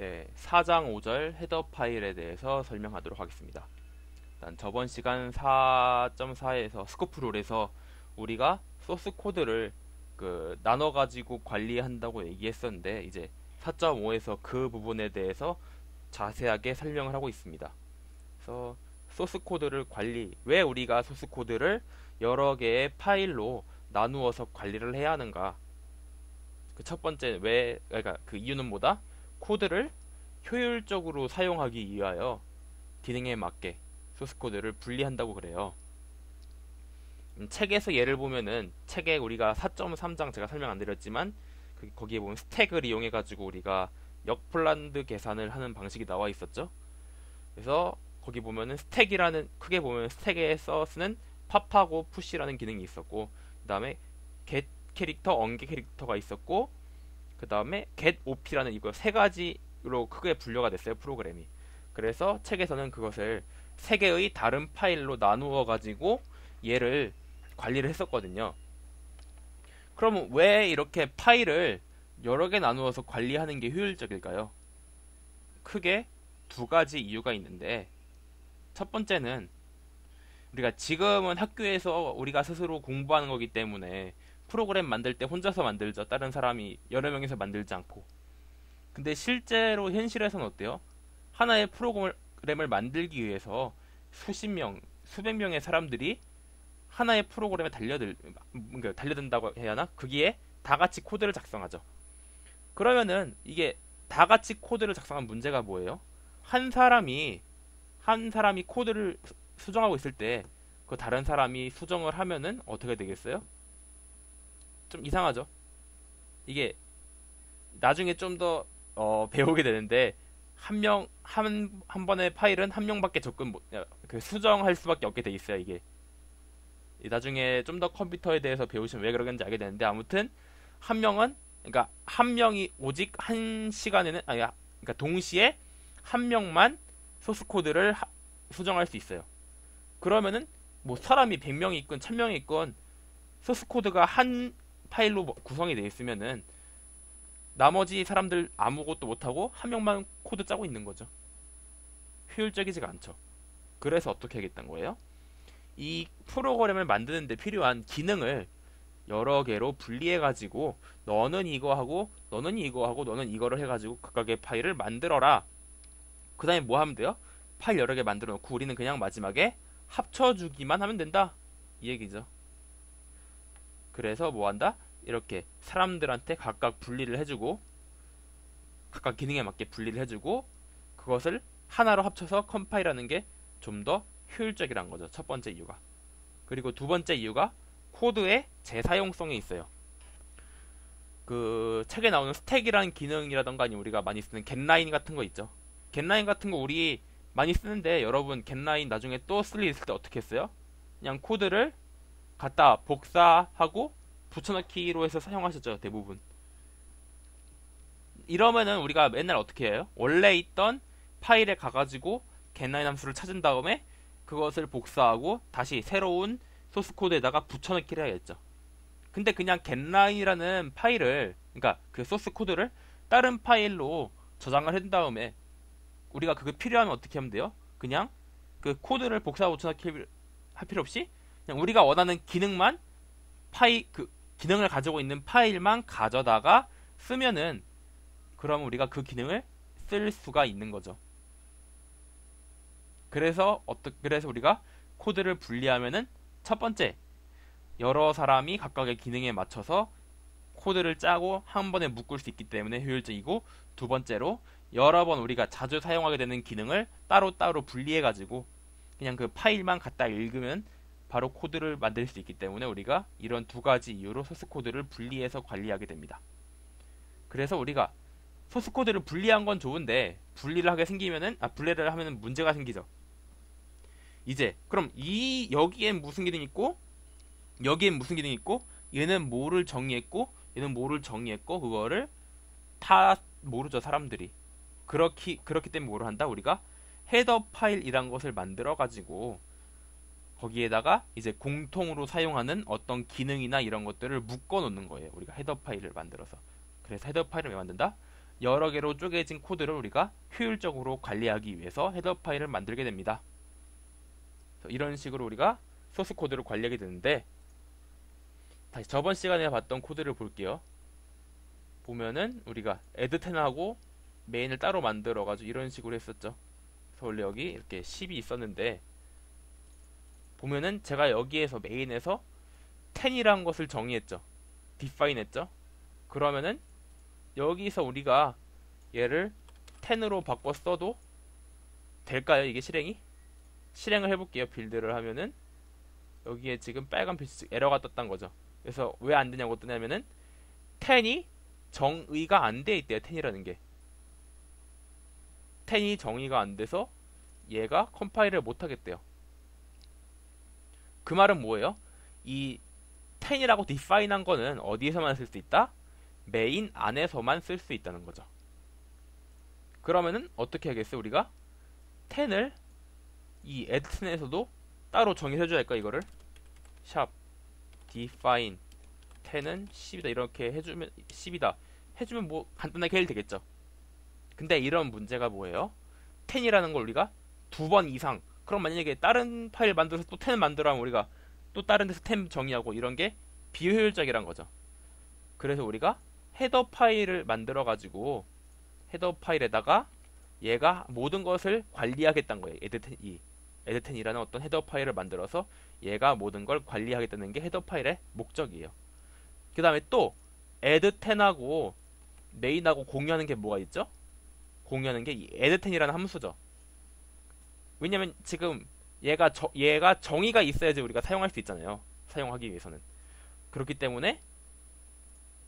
네, 4장 5절 헤더 파일에 대해서 설명하도록 하겠습니다. 일단 저번 시간 4.4에서 스코프 룰에서 우리가 소스 코드를 나눠 가지고 관리한다고 얘기했었는데, 이제 4.5에서 그 부분에 대해서 자세하게 설명을 하고 있습니다. 그래서 소스 코드를 왜 우리가 소스 코드를 여러 개의 파일로 나누어서 관리를 해야 하는가? 그 첫 번째, 그러니까 그 이유는 뭐다? 코드를 효율적으로 사용하기 위하여 기능에 맞게 소스 코드를 분리한다고 그래요. 책에서 예를 보면은, 책에 우리가 4.3장 제가 설명 안 드렸지만 거기에 보면 스택을 이용해 가지고 우리가 역폴란드 계산을 하는 방식이 나와 있었죠. 그래서 거기 보면은 크게 보면 스택에서 쓰는 팝하고 푸시라는 기능이 있었고, 그 다음에 get 캐릭터, onget 캐릭터가 있었고, 그 다음에 get op라는 이거 세 가지로 크게 분류가 됐어요, 프로그램이. 그래서 책에서는 그것을 세 개의 다른 파일로 나누어 가지고 얘를 관리를 했었거든요. 그러면 왜 이렇게 파일을 여러 개 나누어서 관리하는 게 효율적일까요? 크게 두 가지 이유가 있는데, 첫 번째는 우리가 지금은 학교에서 우리가 스스로 공부하는 거기 때문에 프로그램 만들 때 혼자서 만들죠. 다른 사람이 여러 명이서 만들지 않고. 근데 실제로 현실에서는 어때요? 하나의 프로그램을 만들기 위해서 수십 명, 수백 명의 사람들이 하나의 프로그램에 달려든다고 해야 하나? 거기에 다 같이 코드를 작성하죠. 그러면은 이게 다 같이 코드를 작성한 문제가 뭐예요? 한 사람이 코드를 수정하고 있을 때 그 다른 사람이 수정을 하면은 어떻게 되겠어요? 좀 이상하죠? 이게 나중에 좀 더 배우게 되는데, 한 번의 파일은 한 명밖에 수정할 수밖에 없게 돼 있어요, 이게. 나중에 좀 더 컴퓨터에 대해서 배우시면 왜 그러는지 알게 되는데, 아무튼 그러니까 한 명이 오직 한 시간에는 그러니까 동시에 한 명만 소스 코드를 수정할 수 있어요. 그러면은 뭐 사람이 100명이 있건 1000명이 있건 소스 코드가 한 파일로 구성이 되어 있으면은 나머지 사람들 아무것도 못하고 한 명만 코드 짜고 있는 거죠. 효율적이지가 않죠. 그래서 어떻게 하겠다는 거예요? 이 프로그램을 만드는데 필요한 기능을 여러 개로 분리해가지고, 너는 이거 하고 너는 이거 하고 너는 이거를 해가지고 각각의 파일을 만들어라. 그 다음에 뭐 하면 돼요? 파일 여러 개 만들어 놓고 우리는 그냥 마지막에 합쳐주기만 하면 된다, 이 얘기죠. 그래서 뭐 한다? 이렇게 사람들한테 각각 분리를 해주고, 각각 기능에 맞게 분리를 해주고, 그것을 하나로 합쳐서 컴파일하는 게 좀 더 효율적이란 거죠. 첫 번째 이유가. 그리고 두 번째 이유가 코드의 재사용성에 있어요. 그 책에 나오는 스택이라는 기능이라던가, 아니면 우리가 많이 쓰는 getLine 같은 거 있죠. getLine 같은 거 우리 많이 쓰는데, 여러분 getLine 나중에 또 쓸 일 있을 때 어떻게 했어요? 그냥 코드를 갖다 복사하고 붙여넣기로 해서 사용하셨죠, 대부분. 이러면은 우리가 맨날 어떻게 해요? 원래 있던 파일에 가가지고 getLine 함수를 찾은 다음에 그것을 복사하고 다시 새로운 소스 코드에다가 붙여넣기를 해야겠죠. 근데 그냥 getLine이라는 파일을, 그러니까 그 소스 코드를 다른 파일로 저장을 한 다음에 우리가 그게 필요하면 어떻게 하면 돼요? 그냥 그 코드를 복사하고 붙여넣기 할 필요 없이 그냥 우리가 원하는 기능만 그 기능을 가지고 있는 파일만 가져다가 쓰면은, 그러면 우리가 그 기능을 쓸 수가 있는 거죠. 그래서 우리가 코드를 분리하면은, 첫 번째, 여러 사람이 각각의 기능에 맞춰서 코드를 짜고 한 번에 묶을 수 있기 때문에 효율적이고, 두 번째로 여러 번 우리가 자주 사용하게 되는 기능을 따로따로 분리해가지고 그냥 그 파일만 갖다 읽으면 바로 코드를 만들 수 있기 때문에 우리가 이런 두 가지 이유로 소스 코드를 분리해서 관리하게 됩니다. 그래서 우리가 소스 코드를 분리한 건 좋은데, 분리를 하면은 문제가 생기죠. 이제 그럼 여기엔 무슨 기능이 있고 여기엔 무슨 기능이 있고, 얘는 뭐를 정의했고 얘는 뭐를 정의했고, 그거를 다 모르죠, 사람들이. 그렇기 때문에 뭐를 한다? 우리가 헤더 파일이란 것을 만들어 가지고 거기에다가 이제 공통으로 사용하는 어떤 기능이나 이런 것들을 묶어 놓는 거예요, 우리가 헤더 파일을 만들어서. 그래서 헤더 파일을 왜 만든다? 여러 개로 쪼개진 코드를 우리가 효율적으로 관리하기 위해서 헤더 파일을 만들게 됩니다. 이런 식으로 우리가 소스 코드를 관리하게 되는데, 다시 저번 시간에 봤던 코드를 볼게요. 보면은 우리가 add10하고 메인을 따로 만들어 가지고 이런 식으로 했었죠. 그래서 원래 여기 이렇게 10이 있었는데, 보면은 제가 여기에서 메인에서 10이라는 것을 정의했죠. define 했죠. 그러면은 여기서 우리가 얘를 10으로 바꿔 써도 될까요? 이게 실행을 해볼게요. 빌드를 하면은 여기에 지금 빨간 빛이 에러가 떴단 거죠. 그래서 왜 안 되냐고 뜨냐면은 10이 정의가 안 돼 있대요. 10이라는 게 10이 정의가 안 돼서 얘가 컴파일을 못 하겠대요. 그 말은 뭐예요? 이 10이라고 define 한 거는 어디에서만 쓸 수 있다? 메인 안에서만 쓸 수 있다는 거죠. 그러면은 어떻게 하겠어요? 우리가 10을 이 add10에서도 따로 정의해줘야 할까? 이거를 샵 define 10은 10이다 이렇게 해주면 10이다 해주면 뭐 간단하게 해도 되겠죠. 근데 이런 문제가 뭐예요? 10이라는 걸 우리가 2번 이상, 그럼 만약에 다른 파일 만들어서 또 10 만들어 하면 우리가 또 다른 데서 10 정의하고 이런 게 비효율적이란 거죠. 그래서 우리가 헤더 파일을 만들어 가지고 헤더 파일에다가 얘가 모든 것을 관리하겠다는 거예요. add10이라는 어떤 헤더 파일을 만들어서 얘가 모든 걸 관리하겠다는 게 헤더 파일의 목적이에요. 그 다음에 또 add10하고 메인하고 공유하는 게 뭐가 있죠? 공유하는 게 이 add10이라는 함수죠. 왜냐면 지금 얘가 정의가 있어야지 우리가 사용할 수 있잖아요. 사용하기 위해서는. 그렇기 때문에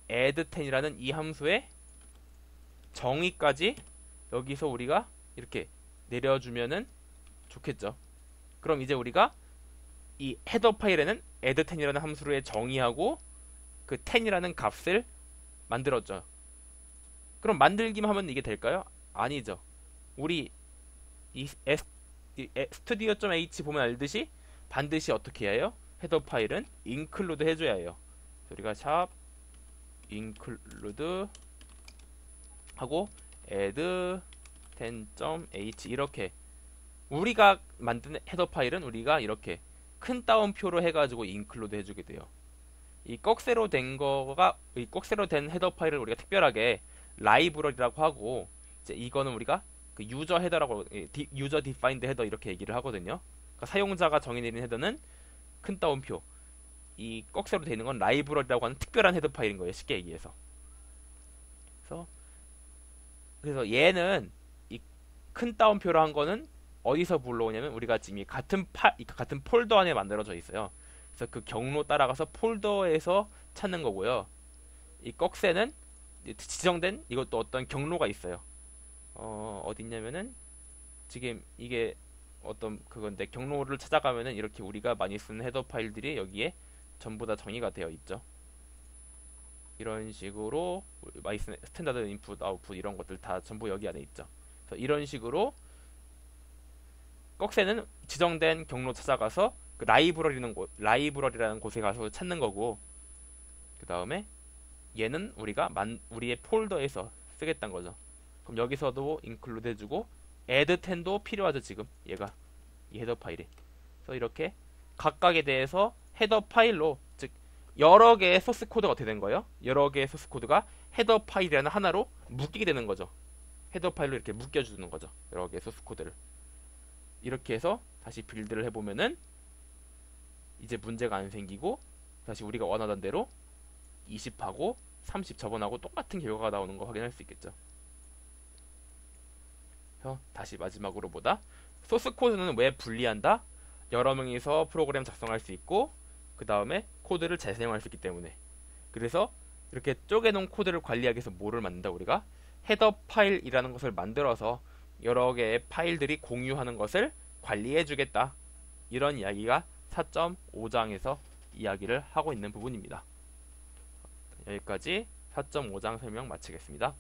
add10이라는 이 함수의 정의까지 여기서 우리가 이렇게 내려주면은 좋겠죠. 그럼 이제 우리가 이 헤더 파일에는 add10이라는 함수를 정의하고 그 10이라는 값을 만들었죠. 그럼 만들기만 하면 이게 될까요? 아니죠. 우리 이 studio.h 보면 알듯이 반드시 어떻게 해야 해요? 헤더 파일은 include 해줘야 해요. 우리가 샵 include 하고 add 10.h 이렇게 우리가 만든 헤더 파일은 우리가 이렇게 큰 따옴표로 해가지고 include 해주게 돼요. 이 꺽쇠로 된 헤더 파일을 우리가 특별하게 라이브러리라고 하고, 이제 이거는 우리가 그 유저 헤더라고 유저 디파인드 헤더 이렇게 얘기를 하거든요. 그러니까 사용자가 정의내린 헤더는 큰 따옴표, 이 꺽쇠로 되어 있는 건 라이브러리라고 하는 특별한 헤더 파일인 거예요. 쉽게 얘기해서. 그래서 얘는 이 큰 따옴표로 한 거는 어디서 불러오냐면 우리가 지금 이 같은 폴더 안에 만들어져 있어요. 그래서 그 경로 따라가서 폴더에서 찾는 거고요. 이 꺽쇠는 지정된 이것도 어떤 경로가 있어요. 어디 있냐면은 지금 이게 어떤 그건데 경로를 찾아가면은 이렇게 우리가 많이 쓰는 헤더 파일들이 여기에 전부 다 정의가 되어 있죠. 이런 식으로 많이 쓰는 스탠다드 인풋, 아웃풋 이런 것들 다 전부 여기 안에 있죠. 그래서 이런 식으로 꺽쇠는 지정된 경로 찾아가서 그 라이브러리라는 곳에 가서 찾는 거고, 그 다음에 얘는 우리가 우리의 폴더에서 쓰겠다는 거죠. 그럼 여기서도 include 해주고 add10도 필요하죠. 지금 얘가 이 헤더 파일이. 그래서 이렇게 각각에 대해서 헤더 파일로, 즉 여러 개의 소스 코드가 어떻게 된 거예요? 여러 개의 소스 코드가 헤더 파일이라는 하나로 묶이게 되는 거죠. 헤더 파일로 이렇게 묶여주는 거죠. 여러 개의 소스 코드를. 이렇게 해서 다시 빌드를 해보면은 이제 문제가 안 생기고 다시 우리가 원하던 대로 20하고 30 저번하고 똑같은 결과가 나오는 거 확인할 수 있겠죠. 다시 마지막으로 보다. 소스 코드는 왜 분리한다? 여러 명이서 프로그램 작성할 수 있고 그 다음에 코드를 재사용할 수 있기 때문에. 그래서 이렇게 쪼개놓은 코드를 관리하기 위해서 뭐를 만든다? 우리가 헤더 파일이라는 것을 만들어서 여러 개의 파일들이 공유하는 것을 관리해 주겠다. 이런 이야기가 4.5장에서 이야기를 하고 있는 부분입니다. 여기까지 4.5장 설명 마치겠습니다.